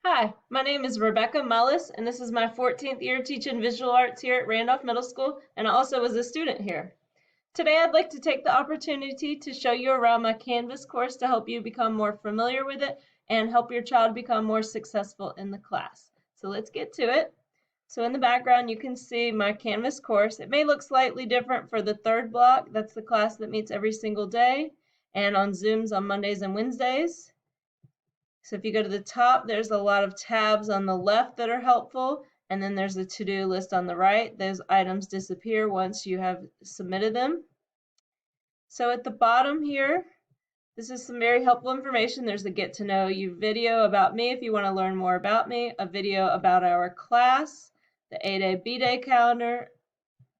Hi, my name is Rebecca Mullis, and this is my 14th year teaching visual arts here at Randolph Middle School, and I also was a student here. Today I'd like to take the opportunity to show you around my Canvas course to help you become more familiar with it and help your child become more successful in the class. So let's get to it. So in the background you can see my Canvas course. It may look slightly different for the third block. That's the class that meets every single day and on Zooms on Mondays and Wednesdays. So if you go to the top, there's a lot of tabs on the left that are helpful, and then there's a to-do list on the right. Those items disappear once you have submitted them. So at the bottom here, this is some very helpful information. There's a get to know you video about me if you want to learn more about me, a video about our class, the A-Day, B-Day calendar.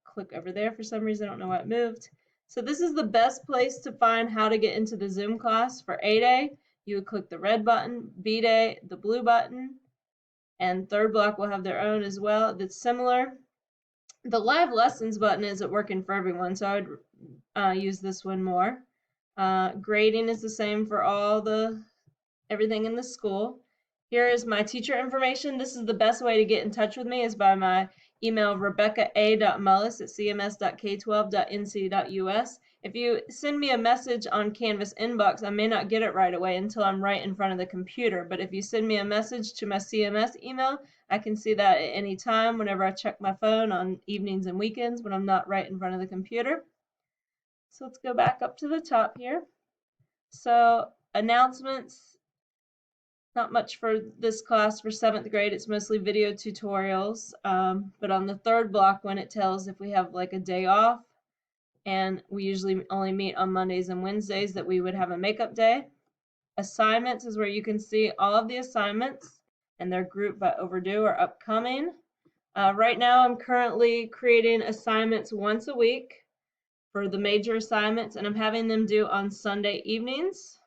Click over there for some reason, I don't know why it moved. So this is the best place to find how to get into the Zoom class. For A-Day, you would click the red button, B-Day, the blue button, and third block will have their own as well that's similar. The live lessons button isn't working for everyone, so I would use this one more. Grading is the same for everything in the school. Here is my teacher information. This is the best way to get in touch with me is by my email rebecca.a.mullis@cms.k12.nc.us. If you send me a message on Canvas inbox, I may not get it right away until I'm right in front of the computer. But if you send me a message to my CMS email, I can see that at any time whenever I check my phone on evenings and weekends when I'm not right in front of the computer. So let's go back up to the top here. So announcements. Not much for this class for 7th grade. It's mostly video tutorials. But on the third block, when it tells if we have like a day off, and we usually only meet on Mondays and Wednesdays, that we would have a makeup day. Assignments is where you can see all of the assignments, and they're grouped by overdue or upcoming. Right now, I'm currently creating assignments once a week for the major assignments, and I'm having them due on Sunday evenings.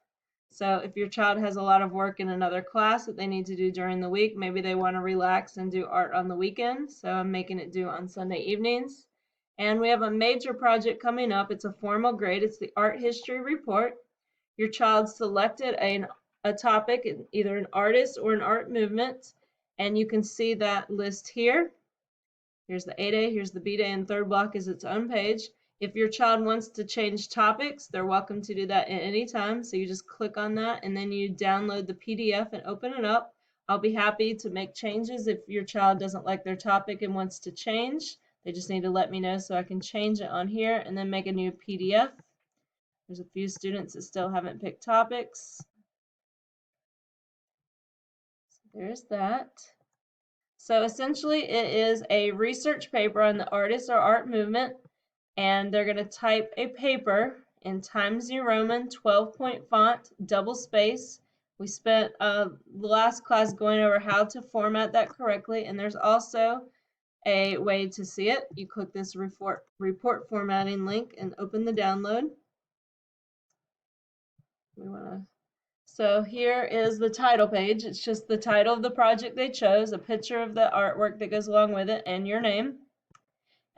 So if your child has a lot of work in another class that they need to do during the week, maybe they want to relax and do art on the weekend. So I'm making it due on Sunday evenings. And we have a major project coming up. It's a formal grade. It's the art history report. Your child selected a topic, either an artist or an art movement. And you can see that list here. Here's the A-Day, here's the B-Day, and third block is its own page. If your child wants to change topics, they're welcome to do that at any time. So you just click on that and then you download the PDF and open it up. I'll be happy to make changes if your child doesn't like their topic and wants to change. They just need to let me know so I can change it on here and then make a new PDF. There's a few students that still haven't picked topics. So there's that. So essentially it is a research paper on the artist or art movement, and they're going to type a paper in Times New Roman 12-point font, double space. We spent the last class going over how to format that correctly, and there's also a way to see it. You click this report formatting link and open the download. So here is the title page. It's just the title of the project they chose, a picture of the artwork that goes along with it, and your name.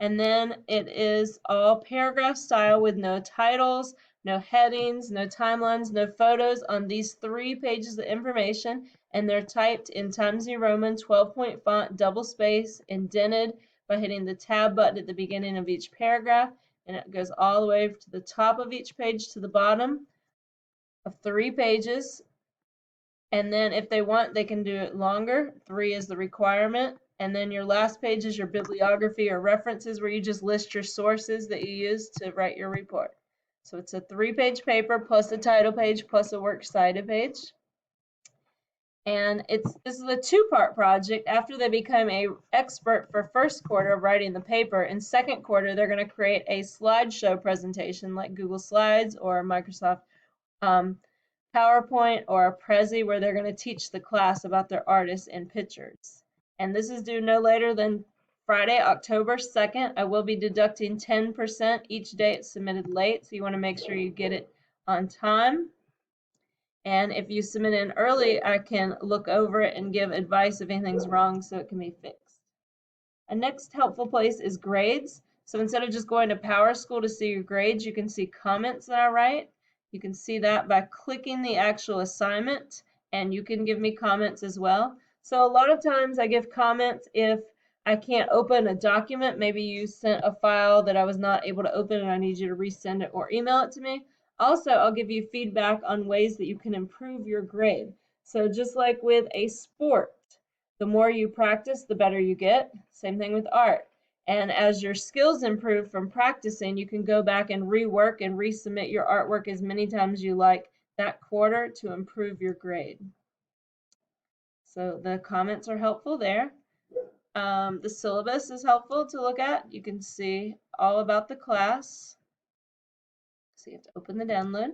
And then it is all paragraph style with no titles, no headings, no timelines, no photos on these 3 pages of information. And they're typed in Times New Roman 12-point font, double space, indented by hitting the tab button at the beginning of each paragraph. And it goes all the way to the top of each page to the bottom of 3 pages. And then if they want, they can do it longer. 3 is the requirement. And then your last page is your bibliography or references, where you just list your sources that you use to write your report. So it's a 3-page paper plus a title page plus a works cited page. And this is a 2-part project. After they become an expert for first quarter of writing the paper, in second quarter they're going to create a slideshow presentation like Google Slides or Microsoft PowerPoint or a Prezi, where they're going to teach the class about their artists and pictures. And this is due no later than Friday, October 2nd. I will be deducting 10% each day it's submitted late, so you want to make sure you get it on time. And if you submit in early, I can look over it and give advice if anything's wrong so it can be fixed. A next helpful place is grades. So instead of just going to PowerSchool to see your grades, you can see comments that I write. You can see that by clicking the actual assignment, and you can give me comments as well. So a lot of times I give comments if I can't open a document. Maybe you sent a file that I was not able to open and I need you to resend it or email it to me. Also, I'll give you feedback on ways that you can improve your grade. So just like with a sport, the more you practice, the better you get. Same thing with art. And as your skills improve from practicing, you can go back and rework and resubmit your artwork as many times you like that quarter to improve your grade. So the comments are helpful there. The syllabus is helpful to look at. You can see all about the class. So you have to open the download.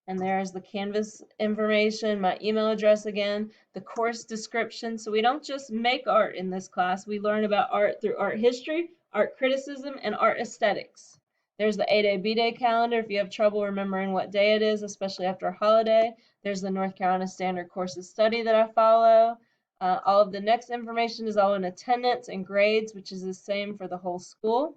And there's the Canvas information, my email address again, the course description. So we don't just make art in this class. We learn about art through art history, art criticism, and art aesthetics. There's the A-Day, B-Day calendar if you have trouble remembering what day it is, especially after a holiday. There's the North Carolina Standard Courses Study that I follow. All of the next information is all in attendance and grades, which is the same for the whole school.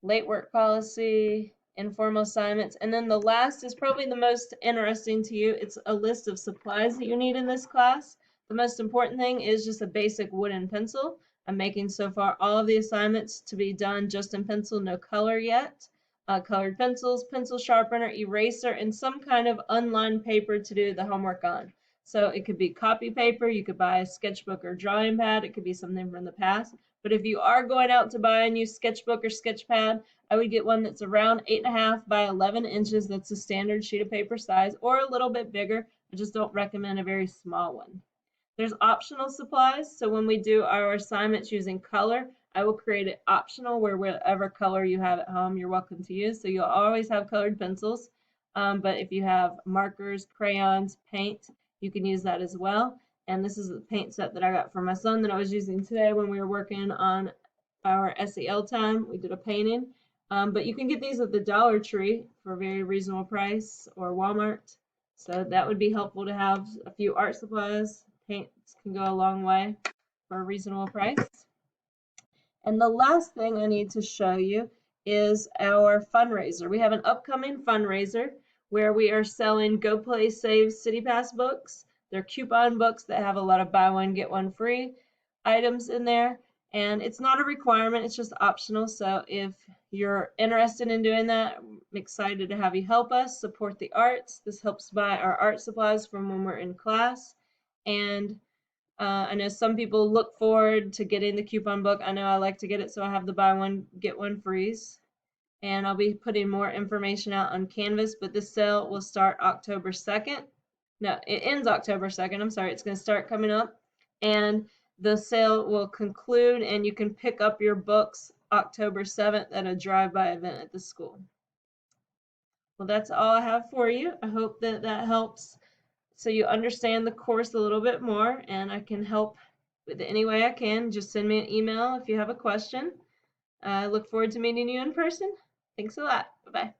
Late work policy, informal assignments, and then the last is probably the most interesting to you. It's a list of supplies that you need in this class. The most important thing is just a basic wooden pencil. I'm making so far all of the assignments to be done just in pencil, no color yet. Colored pencils, pencil sharpener, eraser, and some kind of unlined paper to do the homework on. So it could be copy paper, you could buy a sketchbook or drawing pad, it could be something from the past. But if you are going out to buy a new sketchbook or sketch pad, I would get one that's around 8.5 by 11 inches. That's a standard sheet of paper size, or a little bit bigger. I just don't recommend a very small one. There's optional supplies. So when we do our assignments using color, I will create it optional where whatever color you have at home, you're welcome to use. So you'll always have colored pencils. But if you have markers, crayons, paint, you can use that as well. And this is the paint set that I got for my son that I was using today when we were working on our SEL time. We did a painting. But you can get these at the Dollar Tree for a very reasonable price, or Walmart. So that would be helpful to have a few art supplies. Paints can go a long way for a reasonable price. And the last thing I need to show you is our fundraiser. We have an upcoming fundraiser where we are selling Go Play Save City Pass books. They're coupon books that have a lot of buy one, get one free items in there. And it's not a requirement, it's just optional. So if you're interested in doing that, I'm excited to have you help us support the arts. This helps buy our art supplies from when we're in class. And I know some people look forward to getting the coupon book. I know I like to get it, so I have the buy one, get one frees. And I'll be putting more information out on Canvas, but this sale will start October 2nd. No, it ends October 2nd. I'm sorry, it's going to start coming up. And the sale will conclude, and you can pick up your books October 7th at a drive-by event at the school. Well, that's all I have for you. I hope that that helps so you understand the course a little bit more, and I can help with any way I can. Just send me an email if you have a question. I look forward to meeting you in person. Thanks a lot. Bye-bye.